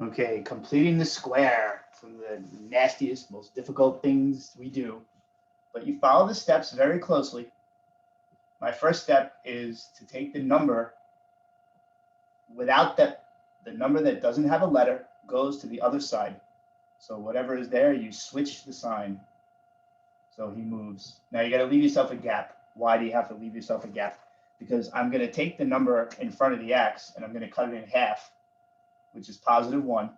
Okay, completing the square. Some of the nastiest, most difficult things we do. But you follow the steps very closely. My first step is to take the number without the number that doesn't have a letter goes to the other side. So whatever is there, you switch the sign. So he moves. Now you got to leave yourself a gap. Why do you have to leave yourself a gap? Because I'm going to take the number in front of the x and I'm going to cut it in half, which is +1.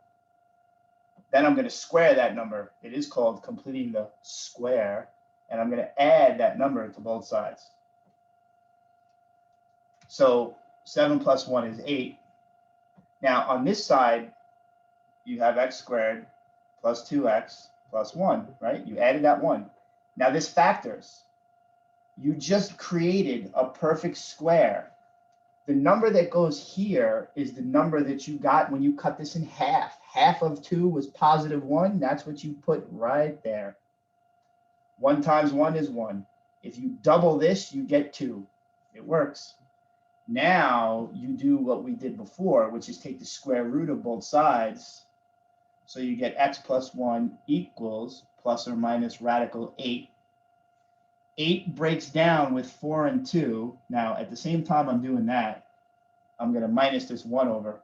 Then I'm going to square that number. It is called completing the square. And I'm going to add that number to both sides. So 7 plus 1 is 8. Now on this side, you have x squared plus 2x plus 1, right? You added that 1. Now this factors. You just created a perfect square. The number that goes here is the number that you got when you cut this in half. Half of 2 was +1. That's what you put right there. 1 times 1 is 1. If you double this, you get 2. It works. Now you do what we did before, which is take the square root of both sides. So you get x plus 1 equals plus or minus radical 8. 8 breaks down with 4 and 2. Now, at the same time I'm doing that, I'm going to minus this 1 over,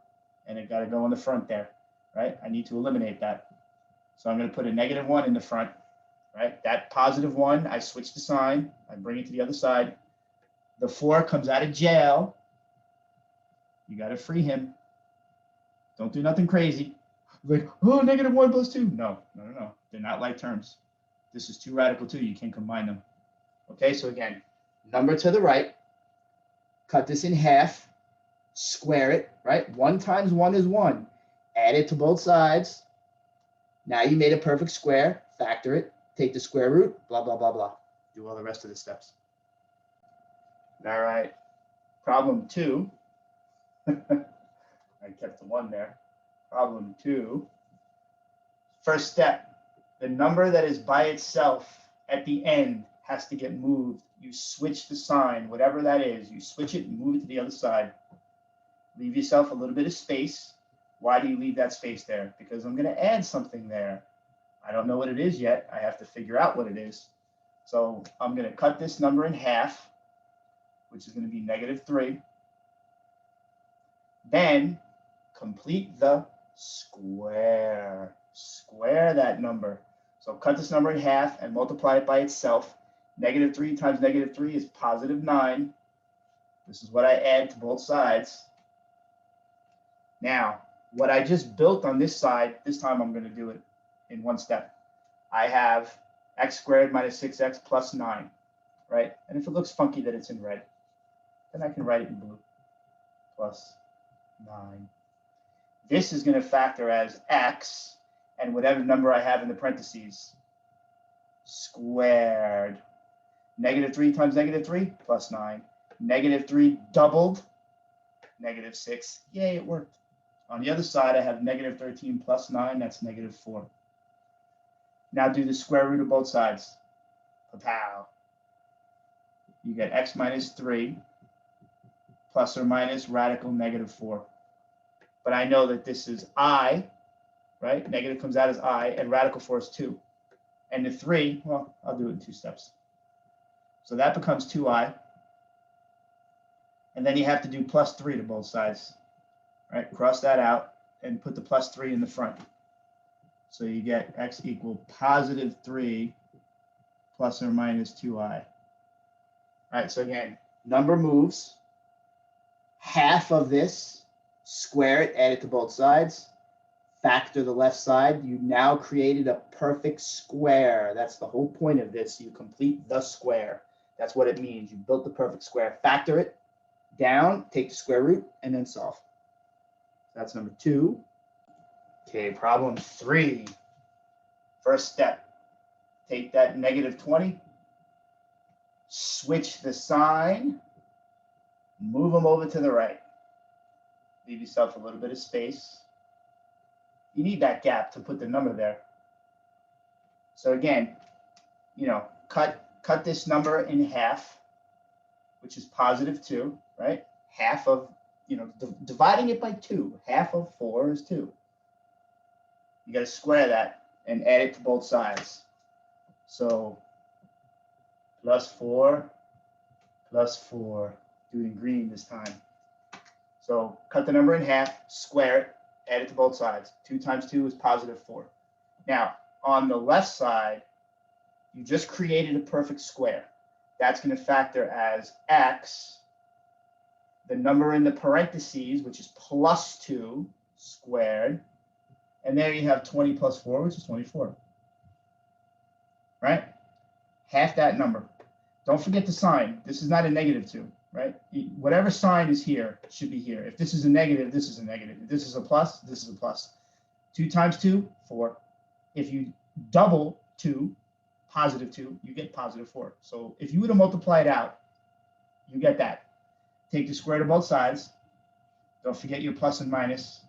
and it got to go in the front there, right? I need to eliminate that. So I'm going to put a -1 in the front, right? That +1, I switch the sign. I bring it to the other side. The 4 comes out of jail. You got to free him. Don't do nothing crazy. Like, oh, -1 plus 2. No. They're not like terms. This is 2 radical 2. You can't combine them. Okay, so again, number to the right, cut this in half, square it, right? 1 times 1 is 1. Add it to both sides. Now you made a perfect square, factor it, take the square root, blah, blah, blah, blah. Do all the rest of the steps. All right, problem 2. I kept the 1 there. Problem 2. First step, the number that is by itself at the end has to get moved. You switch the sign, whatever that is, you switch it and move it to the other side. Leave yourself a little bit of space. Why do you leave that space there? Because I'm going to add something there. I don't know what it is yet. I have to figure out what it is. So I'm going to cut this number in half, which is going to be -3. Then complete the square. Square that number. So cut this number in half and multiply it by itself. -3 times -3 is +9. This is what I add to both sides. Now, what I just built on this side, this time I'm going to do it in one step. I have x squared minus 6x plus 9, right? And if it looks funky that it's in red, then I can write it in blue, plus 9. This is going to factor as x and whatever number I have in the parentheses, squared. -3 times -3, plus 9. -3 doubled, -6. Yay, it worked. On the other side, I have -13 plus 9. That's -4. Now do the square root of both sides. Pow. You get x minus 3 plus or minus radical -4. But I know that this is I, right? Negative comes out as I, and radical 4 is 2. And the 3, well, I'll do it in 2 steps. So that becomes 2i. And then you have to do +3 to both sides, right? Cross that out and put the +3 in the front. So you get x equal +3 plus or minus 2i. All right, so again, number moves. Half of this, square it, add it to both sides. Factor the left side. You now created a perfect square. That's the whole point of this. You complete the square. That's what it means. You built the perfect square. Factor it down, take the square root, and then solve. That's number 2. Okay, problem 3. First step, take that -20, switch the sign, move them over to the right. Leave yourself a little bit of space. You need that gap to put the number there. So again, cut this number in half, which is +2, right? Half of, dividing it by 2. Half of 4 is 2. You got to square that and add it to both sides. So plus 4, plus 4. Do it in green this time. So cut the number in half, square it, add it to both sides. 2 times 2 is positive 4. Now, on the left side, you just created a perfect square. That's going to factor as x, the number in the parentheses, which is plus 2 squared. And there you have 20 plus 4, which is 24. Right? Half that number. Don't forget the sign. This is not a negative 2, right? Whatever sign is here should be here. If this is a negative, this is a negative. If this is a plus, this is a plus. 2 times 2, 4. If you double 2, positive 2, you get positive 4. So if you were to multiply it out, you get that. Take the square to both sides. Don't forget your plus and minus.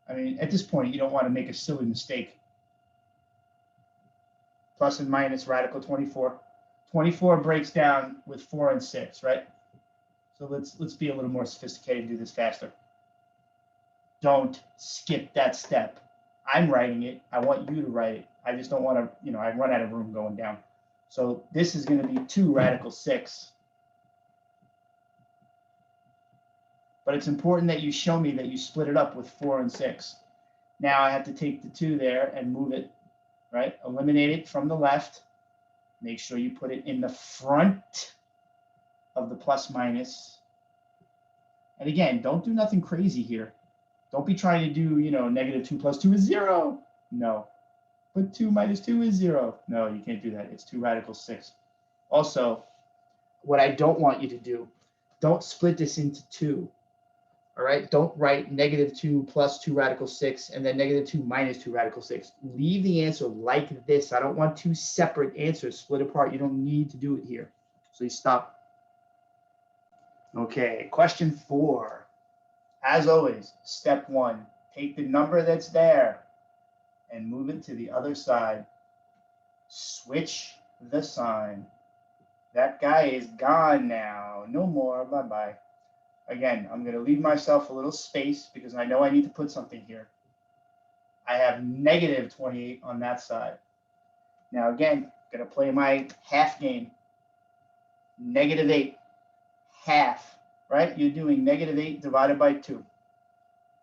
I mean, at this point, you don't want to make a silly mistake. Plus and minus radical 24. 24 breaks down with 4 and 6, right? So let's be a little more sophisticated and do this faster. Don't skip that step. I'm writing it. I want you to write it. I just don't want to, I run out of room going down. So this is going to be 2 radical 6. But it's important that you show me that you split it up with 4 and 6. Now I have to take the 2 there and move it, right? Eliminate it from the left. Make sure you put it in the front of the plus minus. And again, don't do nothing crazy here. Don't be trying to do, negative 2 plus 2 is 0. No. But 2 minus 2 is 0. No, you can't do that. It's 2 radical 6. Also, what I don't want you to do, don't split this into 2. All right, don't write negative 2 plus 2 radical 6 and then negative 2 minus 2 radical 6. Leave the answer like this. I don't want 2 separate answers split apart. You don't need to do it here. So you stop. Okay, question 4. As always, step 1, take the number that's there and move it to the other side. Switch the sign. That guy is gone now. No more. Bye-bye. Again, I'm going to leave myself a little space because I know I need to put something here. I have negative 28 on that side. Now, again, I'm going to play my half game. Negative 8, half, right? You're doing negative 8 divided by 2.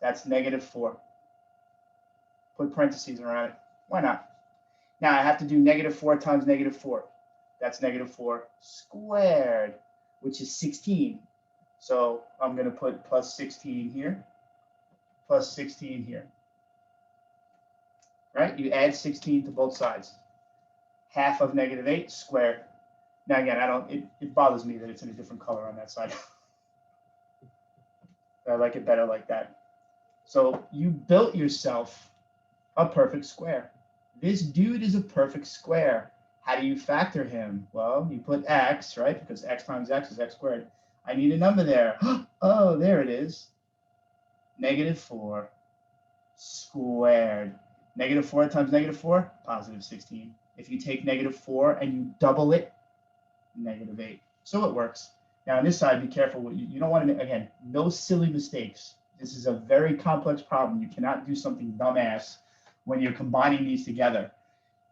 That's negative 4. Put parentheses around it. Why not? Now, I have to do negative 4 times negative 4. That's negative 4 squared, which is 16. So I'm going to put plus 16 here, plus 16 here. Right? You add 16 to both sides. Half of negative 8 squared. Now again, it bothers me that it's in a different color on that side. I like it better like that. So you built yourself a perfect square. This dude is a perfect square. How do you factor him? Well, you put x, right? Because x times x is x squared. I need a number there. Oh, there it is. Negative 4 squared. Negative 4 times negative 4, positive 16. If you take negative 4 and you double it, negative 8. So it works. Now on this side, be careful. You don't want to, again, no silly mistakes. This is a very complex problem. You cannot do something dumbass when you're combining these together.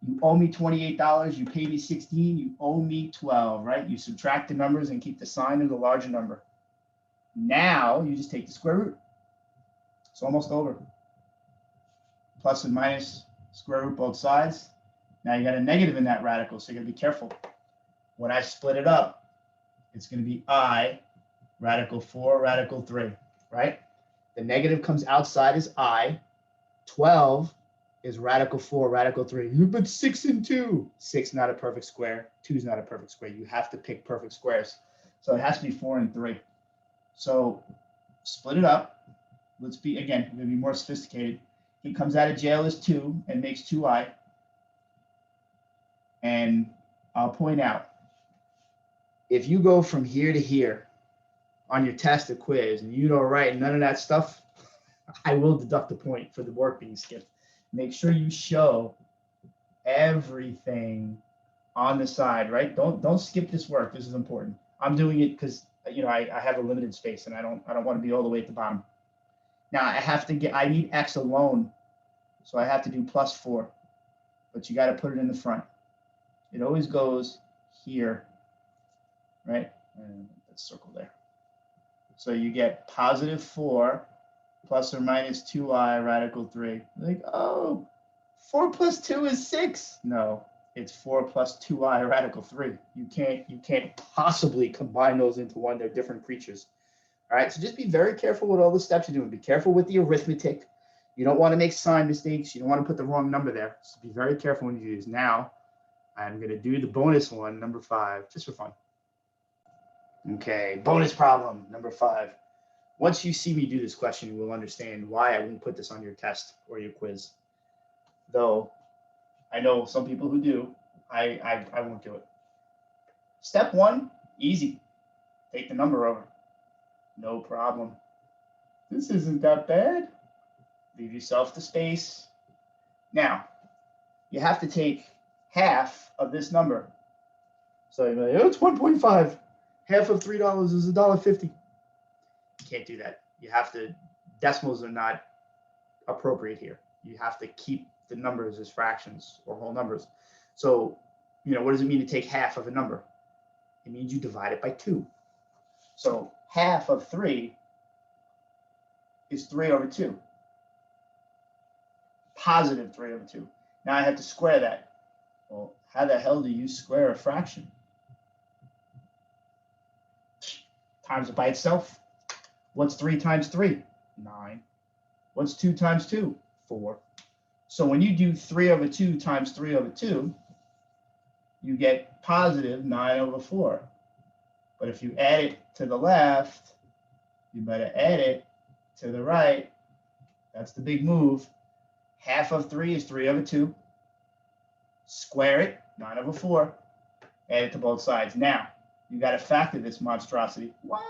You owe me $28, you pay me 16, you owe me 12, right? You subtract the numbers and keep the sign of the larger number. Now you just take the square root. It's almost over. Plus and minus, square root both sides. Now you got a negative in that radical, so you gotta be careful. When I split it up, it's gonna be I, radical 4, radical 3, right? The negative comes outside as I, 12 is radical 4, radical 3. But 6 and 2. 6 not a perfect square. 2 is not a perfect square. You have to pick perfect squares. So it has to be 4 and 3. So split it up. Let's be, again, we're going to be more sophisticated. He comes out of jail as 2 and makes 2i. And I'll point out, if you go from here to here on your test or quiz and you don't write none of that stuff, I will deduct a point for the work being skipped. Make sure you show everything on the side, right? Don't skip this work. This is important. I'm doing it because I have a limited space and I don't want to be all the way at the bottom. Now I need x alone. So I have to do plus 4, but you got to put it in the front. It always goes here, right? And let's circle there. So you get positive 4 plus or minus 2i radical 3. Like, oh, 4 plus 2 is 6. No, it's 4 plus 2i radical 3. You can't possibly combine those into one. They're different creatures. All right, so just be very careful with all the steps you're doing. Be careful with the arithmetic. You don't want to make sign mistakes. You don't want to put the wrong number there. So be very careful when you do this. Now, I'm going to do the bonus one, number 5, just for fun. Okay, bonus problem, number 5. Once you see me do this question, you will understand why I wouldn't put this on your test or your quiz. Though I know some people who do, I won't do it. Step 1, easy. Take the number over. No problem. This isn't that bad. Leave yourself the space. Now, you have to take half of this number. So you're like, oh, it's 1.5. Half of $3 is $1.50. You can't do that. You have to, decimals are not appropriate here. You have to keep the numbers as fractions or whole numbers. So, what does it mean to take half of a number? It means you divide it by 2. So half of 3 is 3 over 2. Positive 3 over 2. Now I have to square that. Well, how the hell do you square a fraction? Times it by itself. What's 3 times 3? 9. What's 2 times 2? 4. So when you do 3 over 2 times 3 over 2, you get positive 9 over 4. But if you add it to the left, you better add it to the right. That's the big move. Half of 3 is 3 over 2. Square it, 9 over 4. Add it to both sides. Now, you got to factor this monstrosity. What?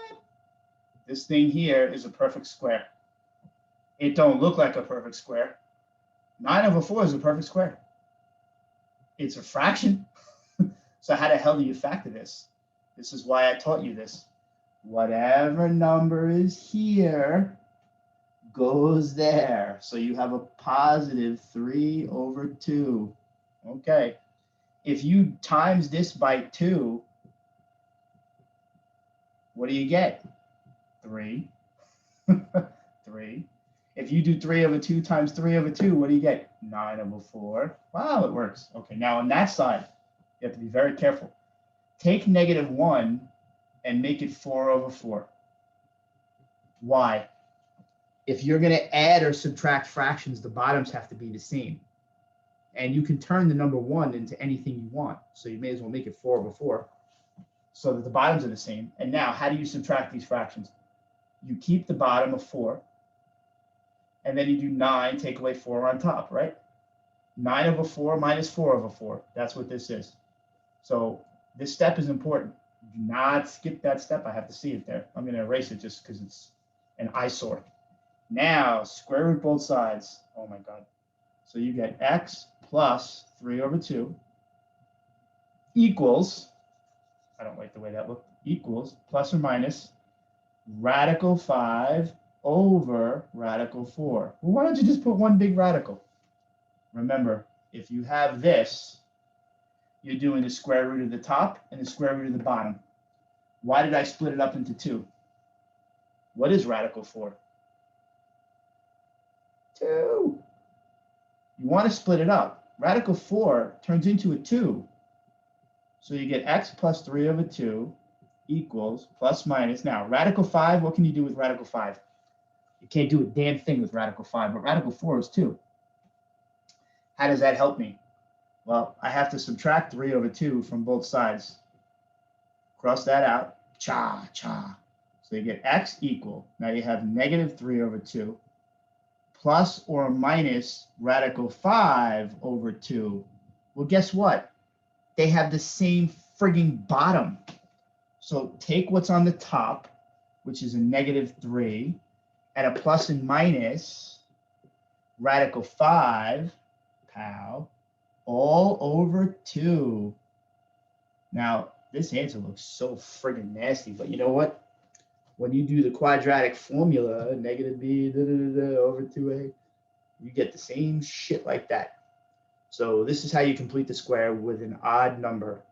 This thing here is a perfect square. It don't look like a perfect square. 9 over 4 is a perfect square. It's a fraction. So how the hell do you factor this? This is why I taught you this. Whatever number is here goes there. So you have a positive 3 over 2. Okay. If you times this by 2, what do you get? 3. 3. If you do 3 over 2 times 3 over 2, what do you get? 9 over 4. Wow, it works. Okay, now on that side, you have to be very careful. Take negative 1 and make it 4 over 4. Why? If you're going to add or subtract fractions, the bottoms have to be the same. And you can turn the number 1 into anything you want. So you may as well make it 4 over 4 so that the bottoms are the same. And now, how do you subtract these fractions? You keep the bottom of 4. And then you do 9, take away 4 on top, right? 9 over 4 minus 4 over 4. That's what this is. So this step is important. Do not skip that step. I have to see it there. I'm going to erase it just because it's an eyesore. Now, square root both sides. Oh, my God. So you get x plus 3 over 2 equals, I don't like the way that looked, equals plus or minus radical 5 over radical 4. Well, why don't you just put one big radical? Remember, if you have this, you're doing the square root of the top and the square root of the bottom. Why did I split it up into 2? What is radical 4? 2. You want to split it up. Radical 4 turns into a 2. So you get x plus 3 over 2 equals plus minus. Now, radical 5, what can you do with radical 5? You can't do a damn thing with radical 5, but radical 4 is 2. How does that help me? Well, I have to subtract 3 over 2 from both sides. Cross that out. Cha, cha. So you get x equal. Now you have negative 3 over 2 plus or minus radical 5 over 2. Well, guess what? They have the same frigging bottom. So take what's on the top, which is a negative 3, and a plus and minus radical 5, pow, all over 2. Now, this answer looks so friggin' nasty, but you know what? When you do the quadratic formula, negative b over 2a, You get the same shit like that. So this is how you complete the square with an odd number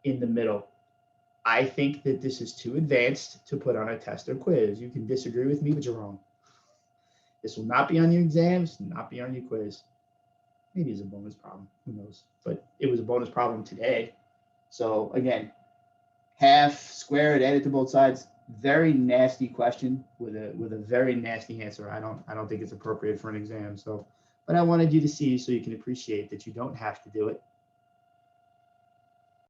in the middle. I think that this is too advanced to put on a test or quiz. You can disagree with me, but you're wrong. This will not be on your exams, not be on your quiz. Maybe it's a bonus problem, who knows? But it was a bonus problem today. So again, half squared, added to both sides. Very nasty question with a very nasty answer. I don't think it's appropriate for an exam. So, but I wanted you to see so you can appreciate that you don't have to do it.